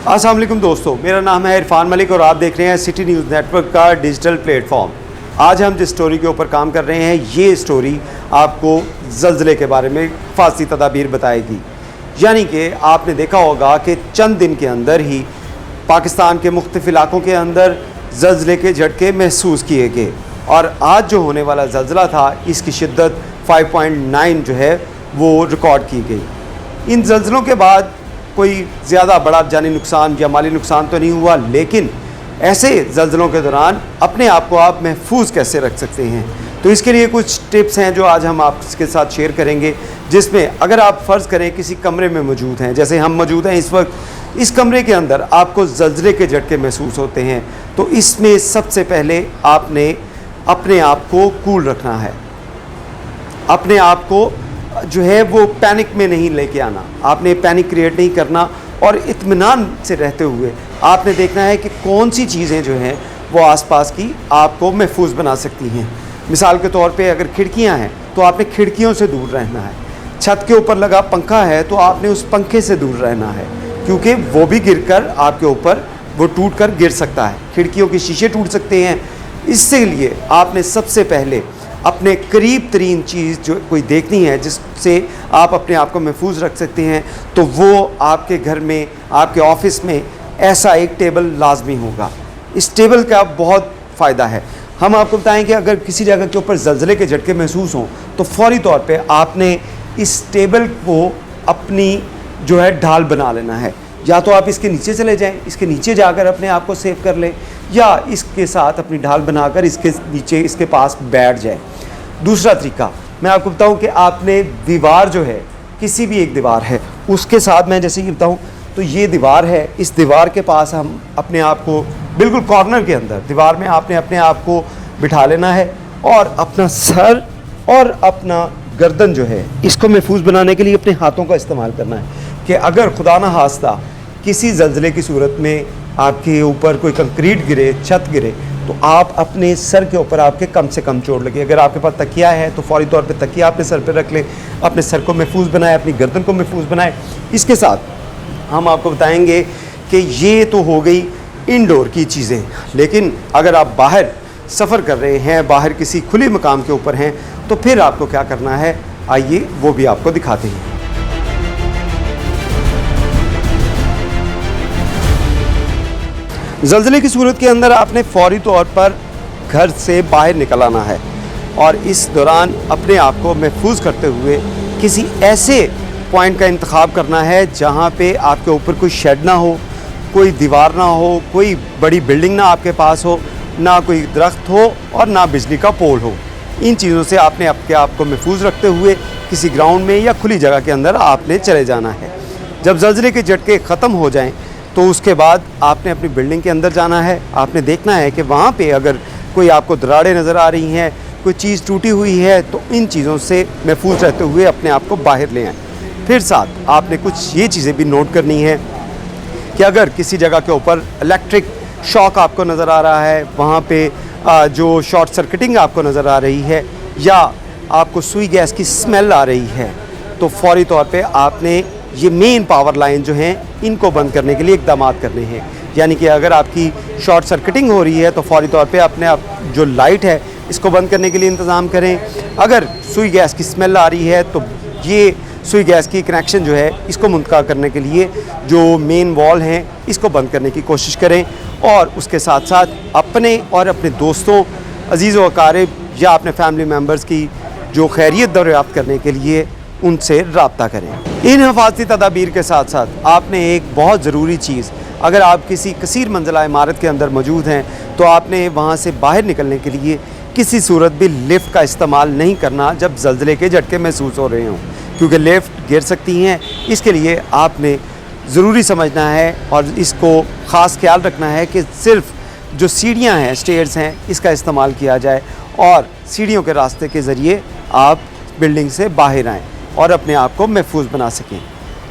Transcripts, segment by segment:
अस्सलाम वालेकुम दोस्तों, मेरा नाम है इरफान मलिक और आप देख रहे हैं सिटी न्यूज़ नेटवर्क का डिजिटल प्लेटफॉर्म। आज हम जिस स्टोरी के ऊपर काम कर रहे हैं, ये स्टोरी आपको ज़लज़ले के बारे में हिफाजती तदाबीर बताएगी। यानी कि आपने देखा होगा कि चंद दिन के अंदर ही पाकिस्तान के मुख्तलिफ़ इलाकों के अंदर ज़लज़ले के झटके महसूस किए गए और आज जो होने वाला ज़लज़ला था, इसकी शिद्दत 5.9 जो है वो रिकॉर्ड की गई। इन ज़लज़लों के बाद कोई ज़्यादा बड़ा जानी नुकसान या माली नुकसान तो नहीं हुआ, लेकिन ऐसे ज़लज़लों के दौरान अपने आप को आप महफूज कैसे रख सकते हैं, तो इसके लिए कुछ टिप्स हैं जो आज हम आपके साथ शेयर करेंगे। जिसमें अगर आप फ़र्ज़ करें किसी कमरे में मौजूद हैं, जैसे हम मौजूद हैं इस वक्त, इस कमरे के अंदर आपको ज़लज़ले के झटके महसूस होते हैं, तो इसमें सबसे पहले आपने अपने आप को कूल रखना है। अपने आप को जो है वो पैनिक में नहीं लेके आना, आपने पैनिक क्रिएट नहीं करना और इत्मीनान से रहते हुए आपने देखना है कि कौन सी चीज़ें जो हैं वो आसपास की आपको महफूज बना सकती हैं। मिसाल के तौर पे अगर खिड़कियां हैं तो आपने खिड़कियों से दूर रहना है। छत के ऊपर लगा पंखा है तो आपने उस पंखे से दूर रहना है, क्योंकि वो भी गिरकर आपके ऊपर वो टूट कर गिर सकता है। खिड़कियों के शीशे टूट सकते हैं। इससे लिए आपने सबसे पहले अपने करीब तरीन चीज़ जो कोई देखनी है जिससे आप अपने आप को महफूज रख सकते हैं, तो वो आपके घर में, आपके ऑफिस में ऐसा एक टेबल लाजमी होगा। इस टेबल का बहुत फ़ायदा है। हम आपको बताएं कि अगर किसी जगह के ऊपर ज़लज़ले के झटके महसूस हों तो फ़ौरी तौर पे आपने इस टेबल को अपनी जो है ढाल बना लेना है। या तो आप इसके नीचे चले जाएं, इसके नीचे जाकर अपने आप को सेव कर लें, या इसके साथ अपनी ढाल बनाकर इसके नीचे इसके पास बैठ जाएं। दूसरा तरीका मैं आपको बताऊं कि आपने दीवार जो है, किसी भी एक दीवार है उसके साथ, मैं जैसे कि बताऊं तो ये दीवार है, इस दीवार के पास हम अपने आप को बिल्कुल कॉर्नर के अंदर दीवार में आपने अपने आप को बिठा लेना है और अपना सर और अपना गर्दन जो है इसको महफूज बनाने के लिए अपने हाथों का इस्तेमाल करना है कि अगर खुदा न खास्ता किसी ज़लज़ले की सूरत में आपके ऊपर कोई कंक्रीट गिरे, छत गिरे, तो आप अपने सर के ऊपर आपके कम से कम चोट लगे। अगर आपके पास तकिया है तो फौरी तौर पे तकिया अपने सर पे रख लें, अपने सर को महफूज बनाएं, अपनी गर्दन को महफूज बनाएं। इसके साथ हम आपको बताएंगे कि ये तो हो गई इंडोर की चीज़ें, लेकिन अगर आप बाहर सफ़र कर रहे हैं, बाहर किसी खुले मकाम के ऊपर हैं, तो फिर आपको क्या करना है, आइए वो भी आपको दिखाते हैं। ज़लज़ले की सूरत के अंदर आपने फ़ौरी तौर पर घर से बाहर निकल आना है और इस दौरान अपने आप को महफूज करते हुए किसी ऐसे पॉइंट का इंतखाब करना है जहाँ पे आपके ऊपर कोई शेड ना हो, कोई दीवार ना हो, कोई बड़ी बिल्डिंग ना आपके पास हो, ना कोई दरख्त हो और ना बिजली का पोल हो। इन चीज़ों से आपने अपने आप को महफूज रखते हुए किसी ग्राउंड में या खुली जगह के अंदर आपने चले जाना है। जब ज़लज़ले के झटके ख़त्म हो जाएँ तो उसके बाद आपने अपनी बिल्डिंग के अंदर जाना है। आपने देखना है कि वहाँ पे अगर कोई आपको दरारें नज़र आ रही हैं, कोई चीज़ टूटी हुई है, तो इन चीज़ों से महफूज रहते हुए अपने आप को बाहर ले आएँ। फिर साथ आपने कुछ ये चीज़ें भी नोट करनी है कि अगर किसी जगह के ऊपर इलेक्ट्रिक शॉक आपको नज़र आ रहा है, वहाँ पे जो शॉर्ट सर्किटिंग आपको नज़र आ रही है, या आपको सुई गैस की स्मेल आ रही है, तो फौरी तौर पे आपने ये मेन पावर लाइन जो हैं इनको बंद करने के लिए इक़दाम करने हैं। यानी कि अगर आपकी शॉर्ट सर्किटिंग हो रही है तो फौरी तौर पे अपने आप जो लाइट है इसको बंद करने के लिए इंतज़ाम करें। अगर सुई गैस की स्मेल आ रही है तो ये सुई गैस की कनेक्शन जो है इसको मुंतका करने के लिए जो मेन वॉल हैं इसको बंद करने की कोशिश करें, और उसके साथ साथ अपने और अपने दोस्तों, अजीज़ व अकारिब या अपने फैमिली मेम्बर्स की जो खैरियत दरियाफ़्त करने के लिए उनसे रब्ता करें। इन हिफाजती तदाबीर के साथ साथ आपने एक बहुत ज़रूरी चीज़, अगर आप किसी कसीर मंजिला इमारत के अंदर मौजूद हैं तो आपने वहाँ से बाहर निकलने के लिए किसी सूरत भी लिफ्ट का इस्तेमाल नहीं करना जब ज़लज़ले के झटके महसूस हो रहे हों, क्योंकि लिफ्ट गिर सकती हैं। इसके लिए आपने ज़रूरी समझना है और इसको ख़ास ख्याल रखना है कि सिर्फ़ जो सीढ़ियाँ हैं, स्टेयर्स हैं, इसका इस्तेमाल किया जाए और सीढ़ियों के रास्ते के ज़रिए आप बिल्डिंग से बाहर आएँ और अपने आप को महफूज बना सकें।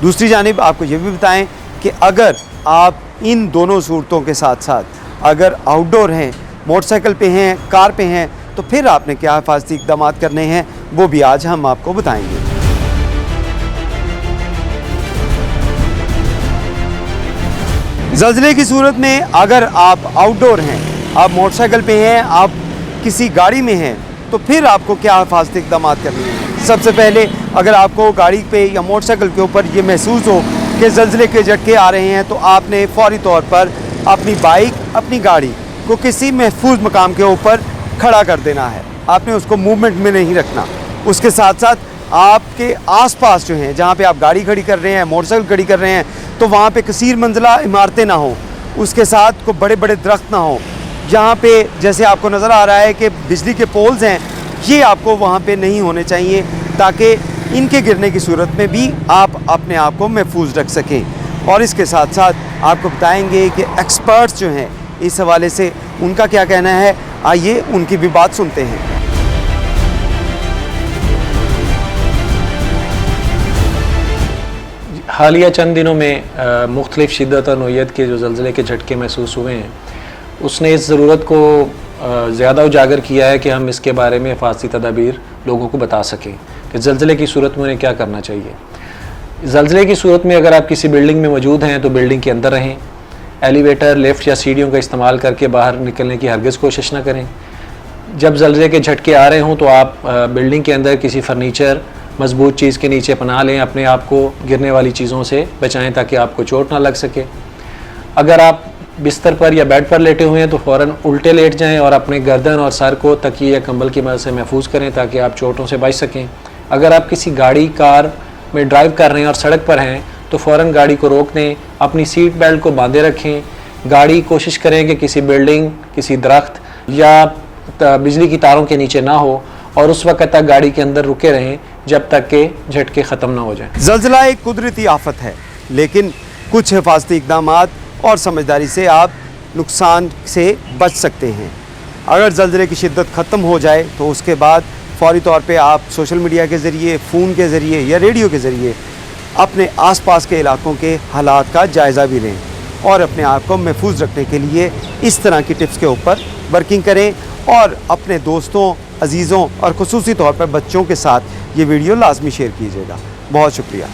दूसरी जानिब आपको ये भी बताएं कि अगर आप इन दोनों सूरतों के साथ साथ अगर आउटडोर हैं, मोटरसाइकिल पे हैं, कार पे हैं, तो फिर आपने क्या हिफाजती इक़दाम करने हैं वो भी आज हम आपको बताएंगे। ज़ल्ज़ले की सूरत में अगर आप आउटडोर हैं, आप मोटरसाइकिल पे हैं, आप किसी गाड़ी में हैं, तो फिर आपको क्या हिफाजती इक़दाम करनी है। सबसे पहले अगर आपको गाड़ी पे या मोटरसाइकिल के ऊपर ये महसूस हो कि ज़ल्ज़ले के झटके आ रहे हैं, तो आपने फ़ौरी तौर पर अपनी बाइक, अपनी गाड़ी को किसी महफूज मकाम के ऊपर खड़ा कर देना है। आपने उसको मूवमेंट में नहीं रखना। उसके साथ साथ आपके आसपास जो हैं, जहाँ पे आप गाड़ी खड़ी कर रहे हैं, मोटरसाइकिल खड़ी कर रहे हैं, तो वहाँ पे कसीर मंजिला इमारतें ना हों, उसके साथ को बड़े बड़े दरख्त ना हों। जहाँ पे जैसे आपको नज़र आ रहा है कि बिजली के पोल्स हैं, ये आपको वहाँ पे नहीं होने चाहिए, ताकि इनके गिरने की सूरत में भी आप अपने आप को महफूज रख सकें। और इसके साथ साथ आपको बताएंगे कि एक्सपर्ट्स जो हैं इस हवाले से उनका क्या कहना है। आइए उनकी भी बात सुनते हैं। हालिया चंद दिनों में मुख्तलिफ़ शिद्दत और नोयत के जो ज़ल्ज़ले के झटके महसूस हुए हैं, उसने इस ज़रूरत को ज़्यादा उजागर किया है कि हम इसके बारे में हिफाजती तदाबीर लोगों को बता सकें कि ज़ल्ज़ले की सूरत में उन्हें क्या करना चाहिए। ज़ल्ज़ले की सूरत में अगर आप किसी बिल्डिंग में मौजूद हैं तो बिल्डिंग के अंदर रहें। एलिवेटर, लिफ्ट या सीढ़ियों का इस्तेमाल करके बाहर निकलने की हरगिज़ कोशिश ना करें। जब ज़ल्ज़ले के झटके आ रहे हों तो आप बिल्डिंग के अंदर किसी फर्नीचर, मजबूत चीज़ के नीचे पनाह लें, अपने आप को गिरने वाली चीज़ों से बचाएं ताकि आपको चोट ना लग सके। अगर आप बिस्तर पर या बेड पर लेटे हुए हैं तो फ़ौरन उल्टे लेट जाएं और अपने गर्दन और सर को तकिए या कंबल की मदद से महफूज करें ताकि आप चोटों से बच सकें। अगर आप किसी गाड़ी, कार में ड्राइव कर रहे हैं और सड़क पर हैं तो फ़ौरन गाड़ी को रोक दें, अपनी सीट बेल्ट को बांधे रखें। गाड़ी कोशिश करें कि किसी बिल्डिंग, किसी दरख्त या बिजली की तारों के नीचे ना हो और उस वक्त तक गाड़ी के अंदर रुके रहें जब तक के झटके ख़त्म ना हो जाएं। ज़ल्ज़ला एक कुदरती आफत है, लेकिन कुछ हिफाजती इक़दाम और समझदारी से आप नुकसान से बच सकते हैं। अगर ज़ल्ज़ले की शिद्दत ख़त्म हो जाए तो उसके बाद फ़ौरी तौर पे आप सोशल मीडिया के ज़रिए, फ़ोन के ज़रिए या रेडियो के ज़रिए अपने आसपास के इलाकों के हालात का जायज़ा भी लें और अपने आप को महफूज रखने के लिए इस तरह की टिप्स के ऊपर वर्किंग करें और अपने दोस्तों, अजीज़ों और ख़ुसूसी तौर पर बच्चों के साथ ये वीडियो लाजमी शेयर कीजिएगा। बहुत शुक्रिया।